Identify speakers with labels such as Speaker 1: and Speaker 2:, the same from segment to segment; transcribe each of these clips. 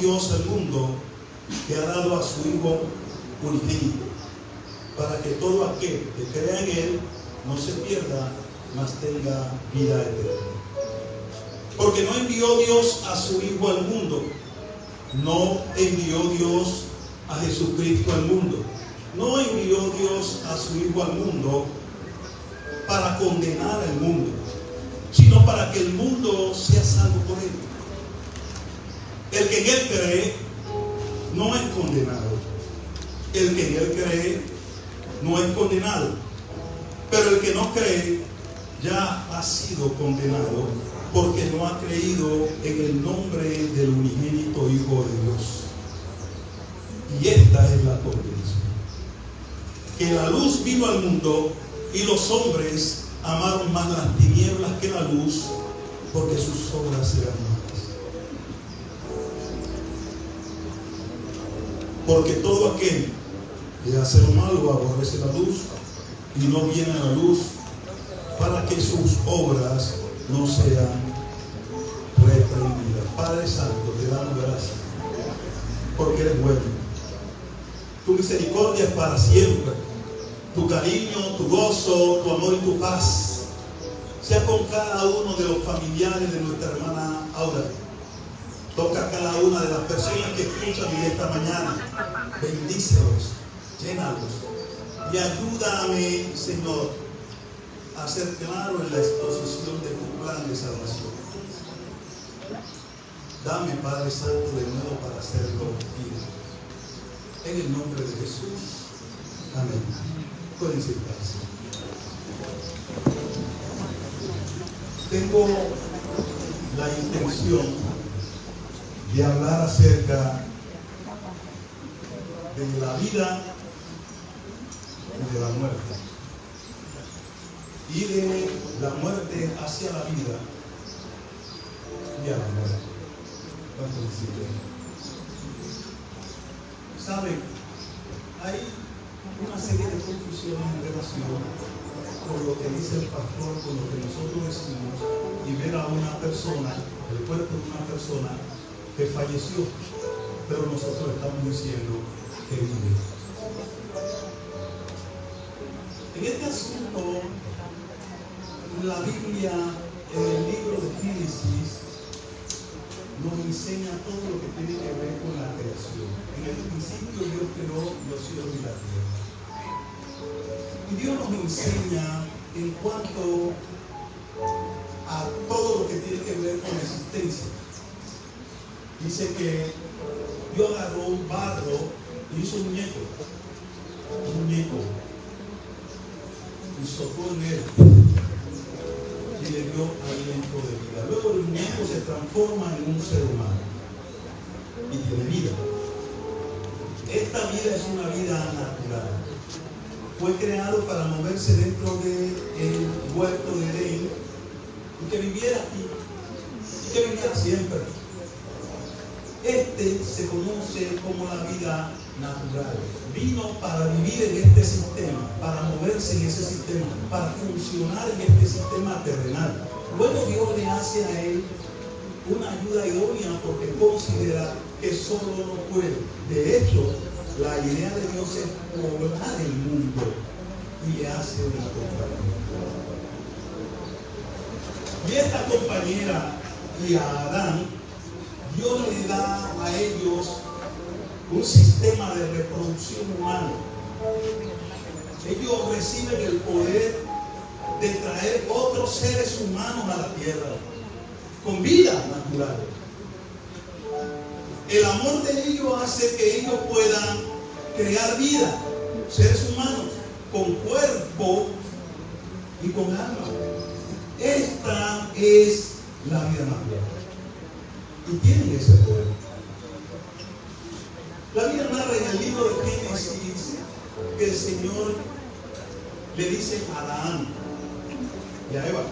Speaker 1: Dios al mundo que ha dado a su Hijo unigénito, para que todo aquel que crea en Él no se pierda, mas tenga vida eterna. Porque no envió Dios a su Hijo al mundo, no envió Dios a Jesucristo al mundo, no envió Dios a su Hijo al mundo para condenar al mundo, sino para que el mundo sea salvo por Él. El que en Él cree no es condenado. El que en Él cree no es condenado. Pero el que no cree ya ha sido condenado porque no ha creído en el nombre del unigénito Hijo de Dios. Y esta es la condenación: que la luz vino al mundo y los hombres amaron más las tinieblas que la luz, porque sus obras eran malas. Porque todo aquel que hace lo malo aborrece la luz y no viene a la luz, para que sus obras no sean reprendidas. Padre Santo, te damos gracias porque eres bueno. Tu misericordia es para siempre. Tu cariño, tu gozo, tu amor y tu paz sea con cada uno de los familiares de nuestra hermana Aura. Toca a cada una de las personas que escuchan en esta mañana. Bendícelos, llénalos y ayúdame, Señor, a ser claro en la exposición de tu plan de salvación. Dame, Padre Santo, de nuevo para hacerlo contigo. En el nombre de Jesús. Amén. Pueden sentarse. Tengo la intención de hablar acerca de la vida y de la muerte, y de la muerte hacia la vida y a la muerte. ¿Saben? Hay una serie de confusiones en relación con lo que dice el pastor, con lo que nosotros decimos, y ver a una persona, el cuerpo de una persona que falleció, pero nosotros estamos diciendo que vive. En este asunto, la Biblia, en el libro de Génesis, nos enseña todo lo que tiene que ver con la creación. En el principio Dios creó los cielos y la tierra. Y Dios nos enseña en cuanto a todo lo que tiene que ver con la existencia. Dice que Dios agarró un barro y hizo un muñeco, y sopló en él y le dio aliento de vida. Luego el muñeco se transforma en un ser humano y tiene vida. Esta vida es una vida natural. Fue creado para moverse dentro del huerto de Edén y que viviera aquí y que viviera siempre. Este se conoce como la vida natural. Vino para vivir en este sistema, para moverse en ese sistema, para funcionar en este sistema terrenal. Luego Dios le hace a él una ayuda idónea porque considera que solo no puede. De hecho, la idea de Dios es poblar el mundo y le hace una compañera. Y esta compañera y a Adán, Dios le da a ellos un sistema de reproducción humana. Ellos reciben el poder de traer otros seres humanos a la tierra con vida natural. El amor de ellos hace que ellos puedan crear vida, seres humanos con cuerpo y con alma. Esta es la vida natural y tienen ese poder. La Biblia narra en el libro de Génesis que el Señor le dice a Adán y a Eva: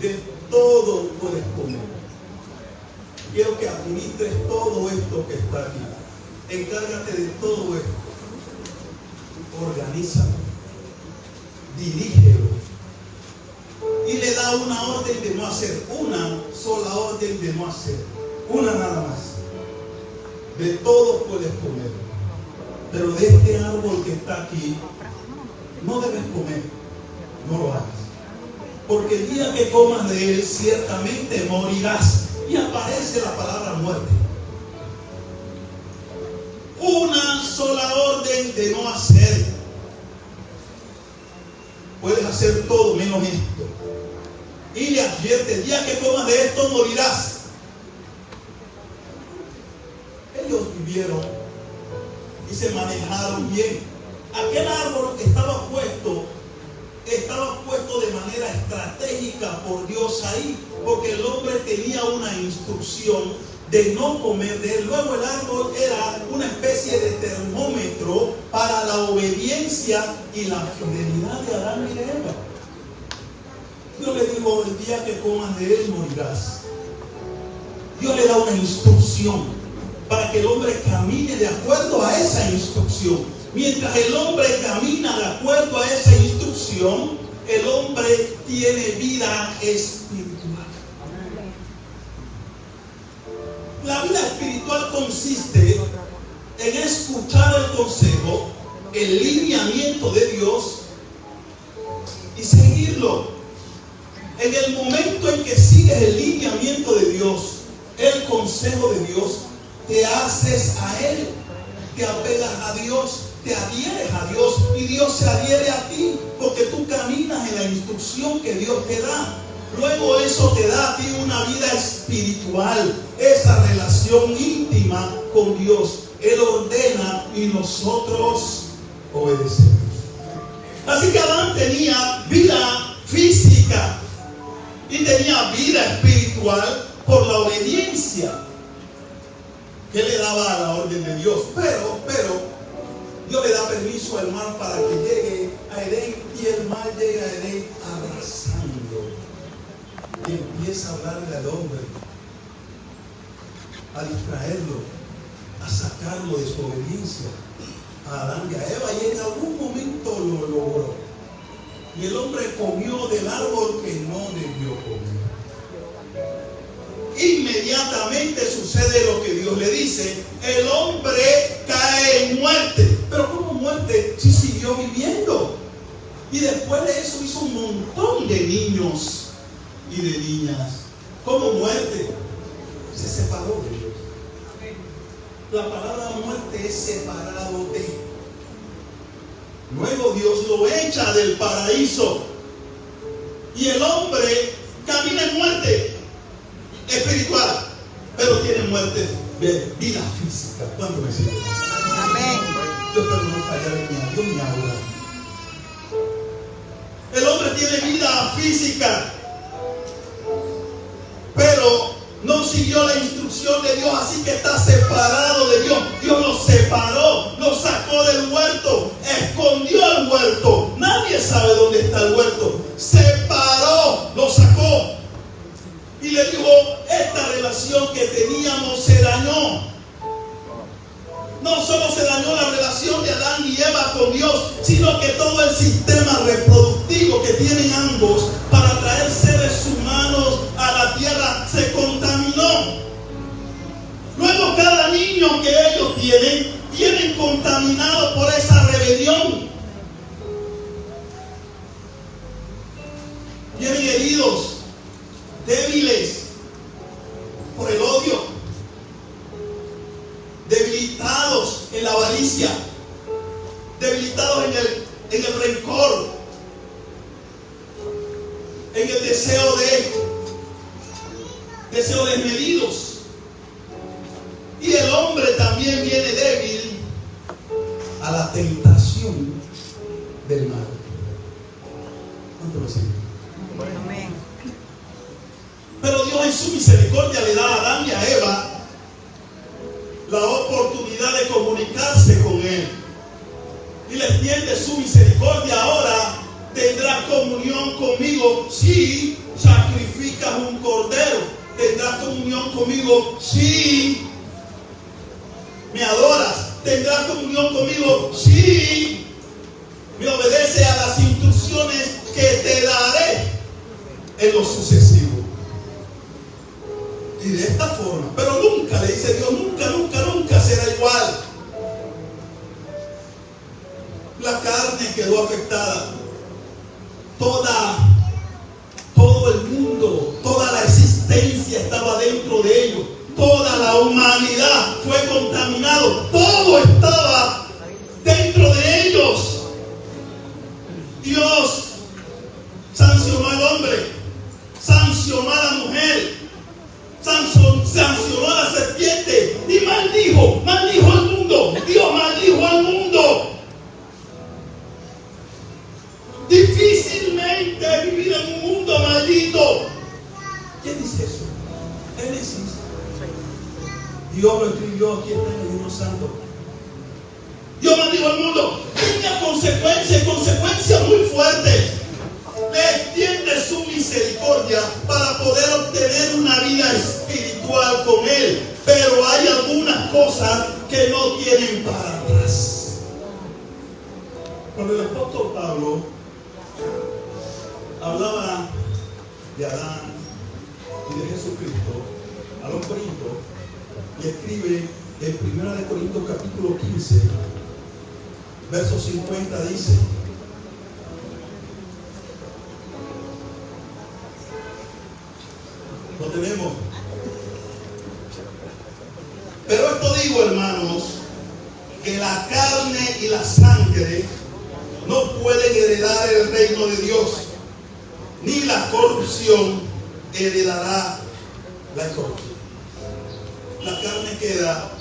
Speaker 1: de todo puedes comer. Quiero que administres todo esto que está aquí. Encárgate de todo esto. Organízalo. Dirígelo. Y le da una orden de no hacer. Una sola orden de no hacer. Una nada más. de todo puedes comer, pero de este árbol que está aquí no debes comer, no lo hagas, porque el día que comas de él ciertamente morirás. Y aparece la palabra muerte. Una sola orden de no hacer. Puedes hacer todo menos esto. Y le advierte, el día que comas de esto morirás. Ellos vivieron y se manejaron bien. Aquel árbol estaba puesto de manera estratégica por Dios ahí, porque el hombre tenía una instrucción de no comer de él. Luego el árbol era una especie de termómetro para la obediencia y la fidelidad de Adán y de Eva. Dios le dijo, el día que comas de él morirás. Dios le da una instrucción para que el hombre camine de acuerdo a esa instrucción. Mientras el hombre camina de acuerdo a esa instrucción, el hombre tiene vida espiritual. La vida espiritual consiste en escuchar el consejo, el lineamiento de Dios y seguirlo. En el momento en que sigues el lineamiento de Dios, el consejo de Dios, te haces a Él, te apegas a Dios, te adhieres a Dios y Dios se adhiere a ti, porque tú caminas en la instrucción que Dios te da. Luego eso te da a ti una vida espiritual, esa relación íntima con Dios. Él ordena y nosotros obedecemos. Así que Adán tenía vida física y tenía vida espiritual por la obediencia que le daba a la orden de Dios. Pero Dios le da permiso al mal para que llegue a Edén, y el mal llega a Edén abrazando y empieza a hablarle al hombre, a distraerlo, a sacarlo de su obediencia a Adán y a Eva, y en algún momento lo logró. Y el hombre comió del árbol que no debió comer. Inmediatamente sucede lo que Dios le dice. El hombre cae en muerte. Pero ¿cómo muerte? Si siguió viviendo. Y después de eso hizo un montón de niños y de niñas. ¿Cómo muerte? Se separó de Dios. La palabra muerte es separado de. Luego Dios lo echa del paraíso. Y el hombre camina en muerte espiritual, pero tiene muerte de vida física. ¿Cuánto me sigue?
Speaker 2: Amén.
Speaker 1: Yo espero no fallar en mi Dios me habla. El hombre tiene vida física, pero no siguió la instrucción de Dios, así que está separado de Dios. Dios lo separó, lo sacó del huerto, escondió el huerto. Nadie sabe dónde está el huerto. Separó, lo sacó. Y le dijo, esta relación que teníamos se dañó. No solo se dañó la relación de Adán y Eva con Dios, sino que todo el sistema reproductivo que tienen ambos para traer seres humanos a la tierra se contaminó. Luego cada niño que ellos vienen contaminados por esa rebelión. Vienen heridos, débiles por el odio, debilitados en la avaricia, debilitados en el rencor, en el deseo desmedidos. Y el hombre también viene débil a la tentación del mal. ¿Cuánto lo sigue?
Speaker 2: Amén.
Speaker 1: Pero Dios en su misericordia le da a Adán y a Eva la oportunidad de comunicarse con Él. Y le extiende su misericordia. Ahora tendrás comunión conmigo si sacrificas un cordero. Tendrás comunión conmigo si me adoras. Tendrás comunión conmigo si me obedeces a las instrucciones que te daré en lo sucesivo. Y de esta forma, pero nunca, le dice Dios, nunca será quedó afectada. Todo el mundo, toda la existencia estaba dentro de ellos. Toda la humanidad fue contaminado. Todo estaba dentro de ellos. Dios sancionó al hombre, sancionó a la mujer, sancionó a la serpiente y maldijo al mundo. Dios maldijo al mundo. Difícilmente vivir en un mundo maldito. ¿Quién dice eso? Génesis. Dios lo escribió, aquí está en el libro santo. Dios maldijo al mundo. Tenía consecuencias muy fuertes. Le extiende su misericordia para poder obtener una vida espiritual con Él. Pero hay algunas cosas que no tienen para atrás. Cuando el apóstol Pablo hablaba de Adán y de Jesucristo a los Corintios, y escribe en 1 Corintios capítulo 15, verso 50, dice: lo tenemos. Pero esto digo, hermanos, que la carne y la sangre no pueden heredar el reino de Dios, ni la corrupción heredará la incorrupción. La carne queda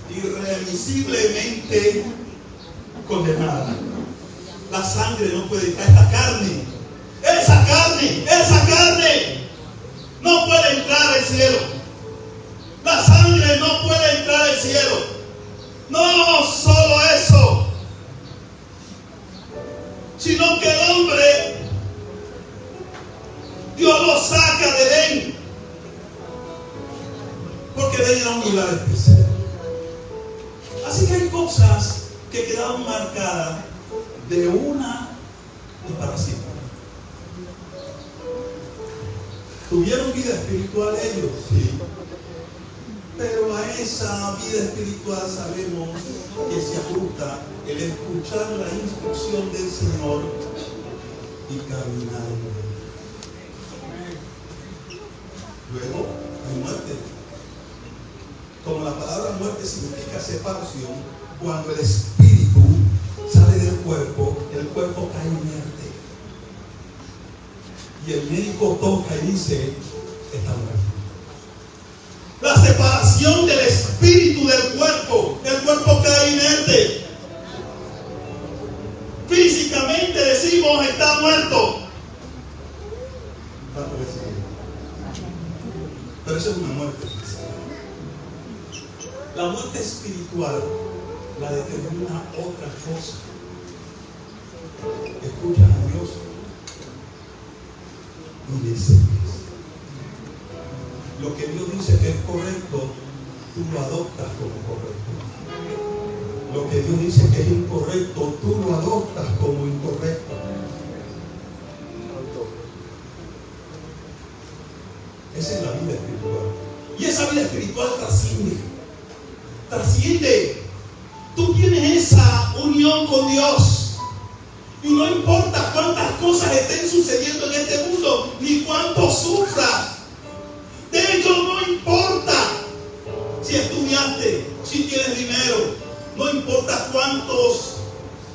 Speaker 1: irremisiblemente condenada. La sangre no puede entrar. Esa carne no puede entrar al cielo. La sangre no puede entrar al cielo. No solo eso, sino que el hombre, Dios lo saca de Edén, porque Edén era un lugar especial. Así que hay cosas que quedaron marcadas de una y para siempre. ¿Tuvieron vida espiritual ellos? Sí. Pero a esa vida espiritual sabemos que se ajusta el escuchar la instrucción del Señor y caminar en él. Luego hay muerte. Como la palabra muerte significa separación, cuando el espíritu sale del cuerpo, el cuerpo cae inerte. Y el médico toca y dice: está muerto. La separación del espíritu del cuerpo, el cuerpo cae inerte. Físicamente decimos: está muerto. Pero eso es una muerte física. La muerte espiritual la determina otra cosa. Escucha a Dios y le sigues. Lo que Dios dice que es correcto, tú lo adoptas como correcto. Lo que Dios dice que es incorrecto, tú lo adoptas como incorrecto. Esa es la vida espiritual. Y esa vida espiritual trasciende. Tú tienes esa unión con Dios. Y no importa cuántas cosas estén sucediendo en este mundo, ni cuánto sufras. De hecho, no importa si estudiaste, si tienes dinero, no importa cuántos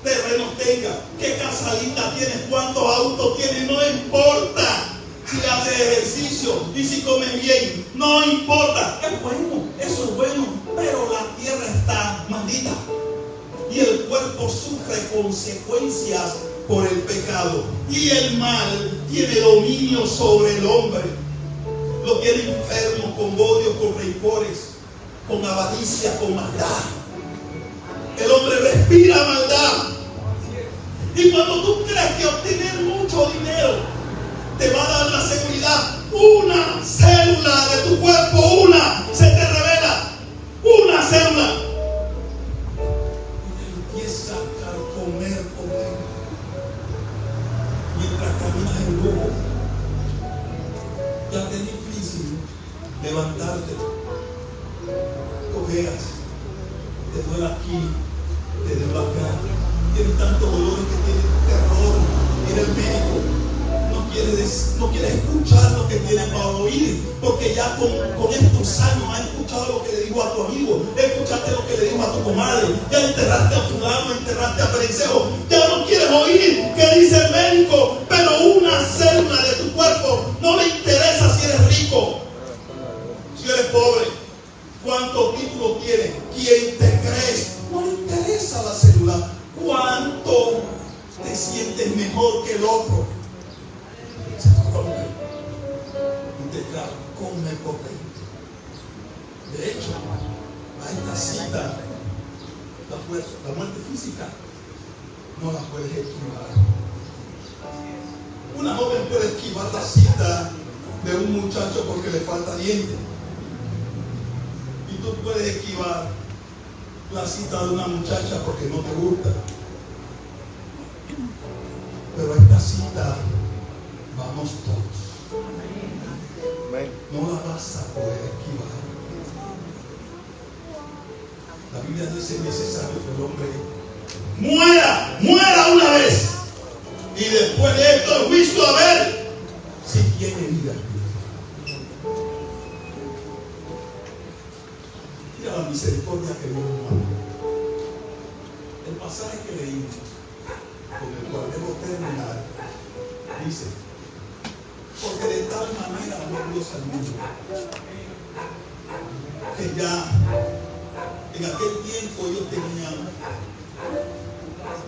Speaker 1: terrenos tengas, qué casa linda tienes, cuántos autos tienes, no importa si haces ejercicio y si comes bien, no importa. Es bueno, eso es bueno, pero la tierra está maldita y el cuerpo sufre consecuencias por el pecado y el mal tiene dominio sobre el hombre. Lo tiene enfermo, con odio, con rencores, con avaricia, con maldad. El hombre respira maldad. Y cuando tú crees que obtener mucho dinero te va a dar la seguridad, una célula de tu cuerpo, se te revela. Una célula. Y te empieza a comer. Mientras caminas en lujo, ya te es difícil levantarte. Cojeas, te duele aquí, te duele acá, tienes tanto dolor, que tienes terror, mira el médico. No quieres escuchar lo que tiene para oír, porque ya con estos años has escuchado lo que le dijo a tu amigo, escuchaste lo que le dijo a tu comadre, ya enterraste a fulano, enterraste a Perisejo, ya no quieres oír qué dice el médico, pero una célula de tu cuerpo no le interesa si eres rico, si eres pobre, cuántos títulos tienes, quién te crees, no le interesa la célula, cuánto te sientes mejor que el otro. Y te come por dentro. De hecho, a esta cita, la muerte física no la puedes esquivar. Una joven puede esquivar la cita de un muchacho porque le falta diente. Y tú puedes esquivar la cita de una muchacha porque no te gusta. Pero a esta cita vamos todos. No la vas a poder esquivar. La Biblia dice: es necesario que el hombre muera una vez, y después de esto el juicio, a ver si tiene vida. Mira la misericordia que Dios nos da. El pasaje que leímos, con el cual debo terminar, dice: porque de tal manera amó Dios al mundo, que ya en aquel tiempo ellos tenían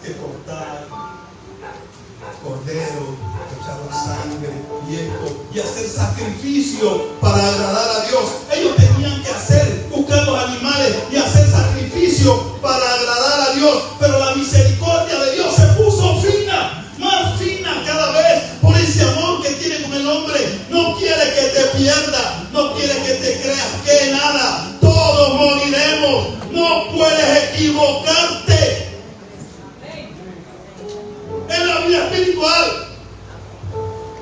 Speaker 1: que cortar cordero, echar la sangre y hacer sacrificio para agradar a Dios. Ellos tenían que buscar los animales y hacer sacrificio para agradar a Dios, pero la misericordia de Dios se puso fina, más fina cada vez, por ese amor que tiene con el hombre. No quiere que te pierdas, no quiere que te creas que nada, todos moriremos, no puedes equivocarte. En la vida espiritual,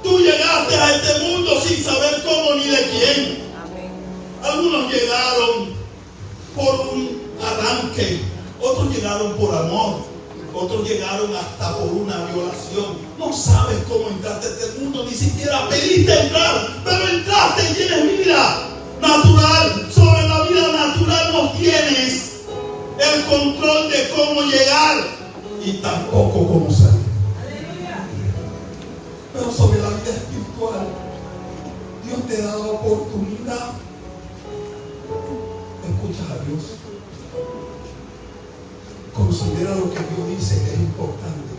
Speaker 1: tú llegaste a este mundo sin saber cómo ni de quién. Algunos llegaron por un arranque, otros llegaron por amor, otros llegaron hasta por una violación. No sabes cómo entraste a este mundo, ni siquiera pediste entrar, pero entraste y tienes vida natural. Sobre la vida natural no tienes el control de cómo llegar y tampoco cómo salir. Pero sobre la vida espiritual, Dios te da la oportunidad. Escuchas a Dios. Considera lo que Dios dice que es importante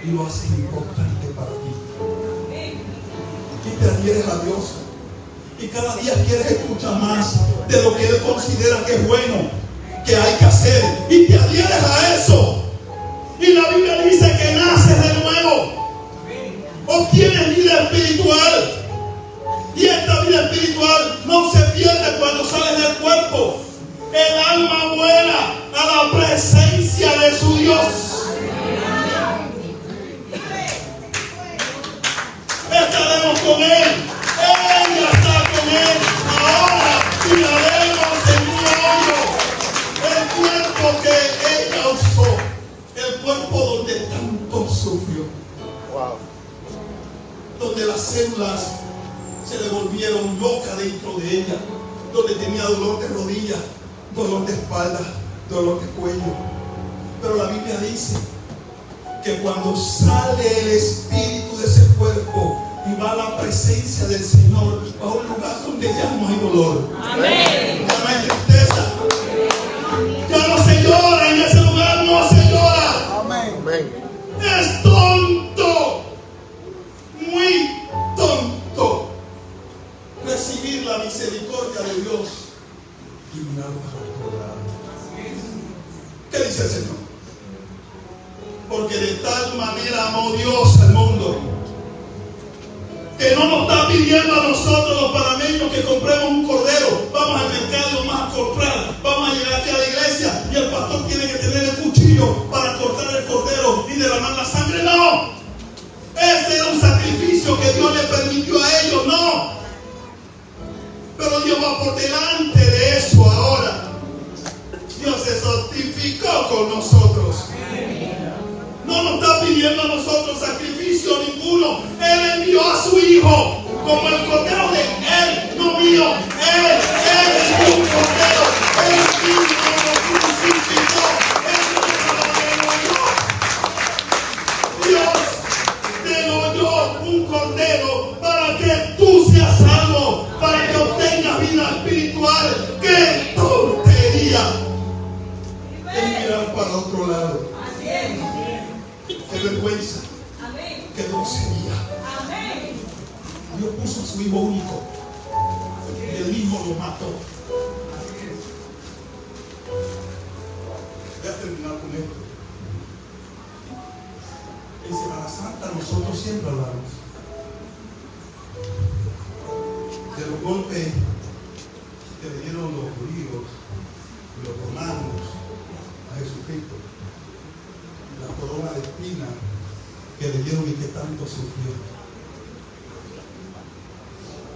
Speaker 1: y lo haces importante para ti. Y te adhieres a Dios. Y cada día quieres escuchar más de lo que Él considera que es bueno, que hay que hacer. Y te adhieres a eso. Y la Biblia dice que naces de nuevo. Obtienes vida espiritual. Y esta vida espiritual no se pierde cuando sales del cuerpo. El alma vuela a la presencia de su Dios. Estaremos con Él. Ella está con Él ahora y la vemos en un hoyo. El cuerpo que ella usó, el cuerpo donde tanto sufrió. Wow. Donde las células se le volvieron locas dentro de ella, donde tenía dolor de rodillas, dolor de espalda, dolor de cuello. Pero la Biblia dice que cuando sale el espíritu de ese cuerpo y va a la presencia del Señor, va a un lugar donde ya no hay dolor. Amén. Ya no hay tristeza. Ya no se llora en ese lugar, no se llora. Amén. Es tonto, muy tonto, recibir la misericordia de Dios y mirar para otro lado. ¿Qué dice el Señor? Porque de tal manera amó Dios al mundo, que no nos está pidiendo a nosotros los panameños que compremos un cordero. Vamos al mercado, vamos a comprar, vamos a llegar aquí a la iglesia y el pastor tiene que tener el cuchillo para cortar el cordero y derramar la sangre. No, ese era un sacrificio que Dios le permitió a ellos. No, pero Dios va por delante de eso ahora. Dios se santificó con nosotros. pidiendo a nosotros sacrificio ninguno. Él envió a su Hijo como el cordero de Él, no mío. Él envió un cordero. Él mismo lo crucificó. Él mismo lo degolló. Dios degolló un cordero para que tú seas salvo, para que obtengas vida espiritual. ¡Qué tontería! Es mirar para otro lado. Qué vergüenza. Qué grosería. Dios puso a su Hijo único. Él mismo lo mató. Voy a terminar con esto. En Semana Santa nosotros siempre hablamos de los golpes que le dieron los judíos y los romanos a Jesucristo, la corona de espina que le dieron y que tanto sufrió,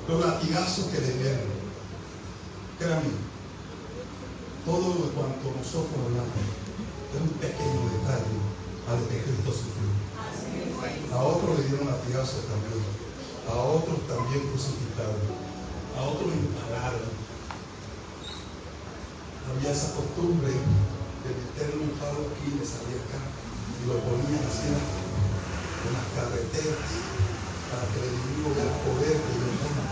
Speaker 1: los latigazos que le dieron. Créanme, todo lo cuanto nosotros hablamos es un pequeño detalle a lo que Cristo sufrió. A otros le dieron latigazos también, a otros también crucificaron, a otros empalaron. Había esa costumbre de meterle un palo aquí y le salía acá, y lo ponían así en las carreteras para que el enemigo vea el poder que Dios toma.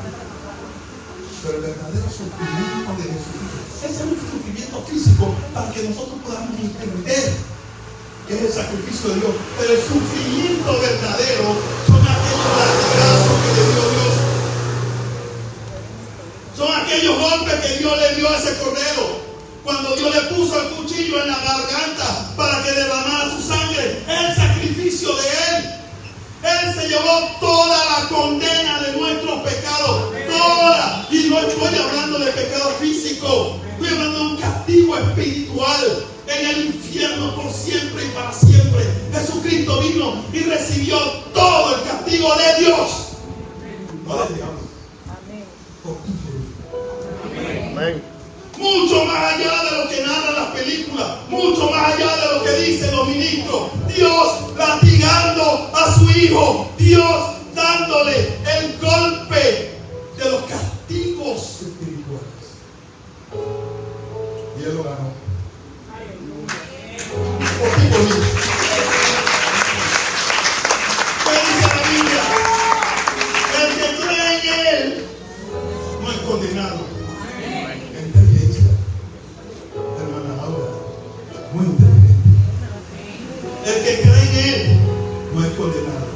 Speaker 1: Pero el verdadero sufrimiento de Jesucristo, ese es un sufrimiento físico para que nosotros podamos entender que es el sacrificio de Dios. Pero el sufrimiento verdadero son aquellos latigazos que le dio Dios. Son aquellos golpes que Dios le dio a ese cordero. Cuando Dios le puso el cuchillo en la garganta para que derramara su sangre, el sacrificio de Él. Él se llevó toda la condena de nuestros pecados, toda. Y no estoy hablando de pecado físico, estoy hablando de un castigo espiritual en el infierno por siempre y para siempre. Jesucristo vino y recibió todo el castigo de Dios, no del diablo. Amén. Mucho más allá de lo que narran las películas, mucho más allá de lo que dicen los ministros. Dios latigando a su Hijo, Dios dándole el golpe de los castigos espirituales. Y Él lo ganó. ¿Qué dice la Biblia? El que cree en Él no es condenado. Muy inteligente. El que cree en Él no es condenado.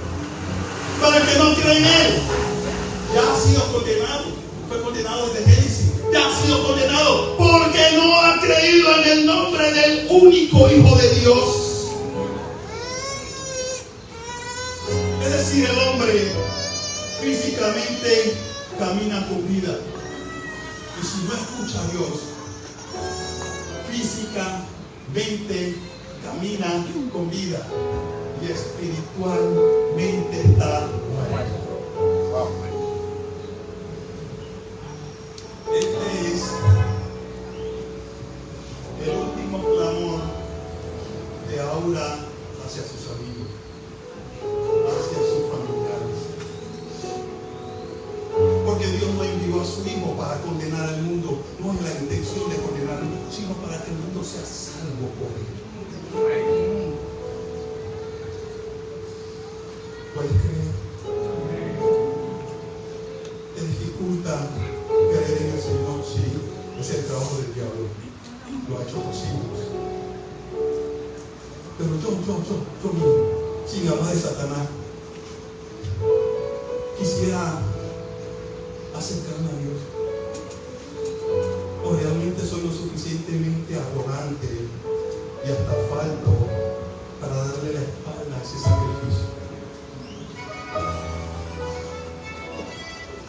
Speaker 1: Pero el que no cree en Él ya ha sido condenado. Fue condenado desde Génesis. Ya ha sido condenado porque no ha creído en el nombre del único Hijo de Dios. Es decir, el hombre físicamente camina con vida. Y si no escucha a Dios, físicamente camina con vida y espiritualmente está muerto. Este es el último clamor de Aura hacia sus amigos, hacia sus familiares. Porque Dios no envió a su Hijo para condenar al mundo, no es la intención de condenar al mundo, sino para que el mundo sea salvo por Él. ¿Puedes creer? ¿Te dificulta creer en el Señor? Sí, es el trabajo del diablo. Lo ha hecho posible. Pero yo mismo, sin hablar de Satanás, quisiera acercarme a Dios. O realmente soy lo suficientemente arrogante y hasta falto para darle la espalda a ese sacrificio.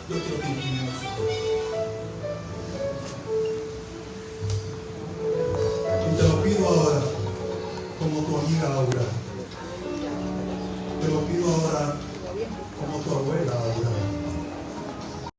Speaker 1: Yo quiero que inclinemos sus ojos. Y te lo pido ahora, como tu amiga Aura.